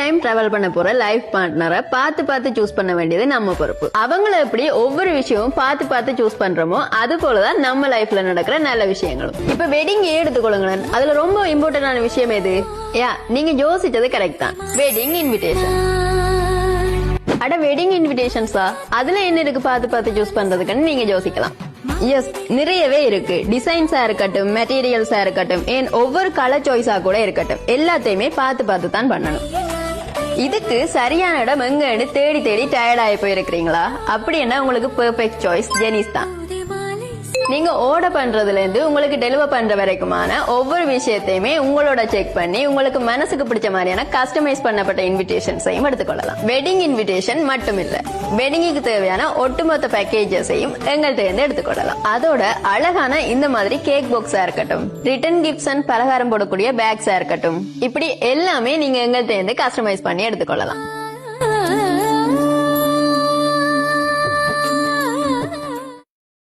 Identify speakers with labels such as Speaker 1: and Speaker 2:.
Speaker 1: Time travel பண்ண போற life பார்ட்னரை பார்த்து பார்த்து சூஸ் பண்ண வேண்டியது நம்ம பொறுப்பு. அவங்கள எப்படி ஒவ்வொரு விஷயமும் பார்த்து பார்த்து சூஸ் பண்றோமோ அது போலதான் நம்ம லைஃப்ல நடக்கிற நல்ல விஷயங்களும். இப்ப வெட்டிங் எடுத்துக்கொள்ளுங்களேன், அதுல ரொம்ப இம்பார்ட்டன்டான விஷயம் எது? நீங்க யோசிச்சது கரெக்ட் தான், வெட்டிங் இன்விடேஷன். அட வெட்டிங் இன்விடேஷன்ஸா, அதுல என்ன இருக்கு பார்த்து பார்த்து சூஸ் பண்றதுக்குன்னு நீங்க யோசிக்கலாம். எஸ், நிறையவே இருக்கு. டிசைன்ஸா இருக்கட்டும், மெட்டீரியல்ஸா இருக்கட்டும், ஏன் ஒவ்வொரு கலர் சாய்ஸா கூட இருக்கட்டும், எல்லாத்தையுமே பார்த்து பார்த்து தான் பண்ணணும். இதுக்கு சரியான இடம் எங்கன்னு தேடி தேடி டயர்ட் ஆகி போயிருக்கிறீங்களா? அப்படி என்ன உங்களுக்கு பெர்ஃபெக்ட் சாய்ஸ் ஜெனிஸ் தான். நீங்க ஆர்டர் பண்றதுல இருந்து உங்களுக்கு டெலிவர் பண்ற வரைக்குமான ஒவ்வொரு விஷயத்தையுமே உங்களோட செக் பண்ணி உங்களுக்கு மனசுக்கு பிடிச்ச மாதிரியான கஸ்டமைஸ் பண்ணப்பட்ட இன்விடேஷன்ஸையும் எடுத்துக்கொள்ளலாம். வெட்டிங் இன்விடேஷன் மட்டும் இல்ல, வெட்டிங்குக்கு தேவையான ஒட்டுமொத்த பேக்கேஜஸையும் எங்கள்கிட்ட இருந்து எடுத்துக்கொள்ளலாம். அதோட அழகான இந்த மாதிரி கேக் பாக்ஸா இருக்கட்டும், ரிட்டன் கிஃப்ட்ஸ் அண்ட் பலகாரம் போடக்கூடிய பேக்ஸா இருக்கட்டும், இப்படி எல்லாமே நீங்க எங்கள்கிட்ட இருந்து கஸ்டமைஸ் பண்ணி எடுத்துக்கொள்ளலாம்.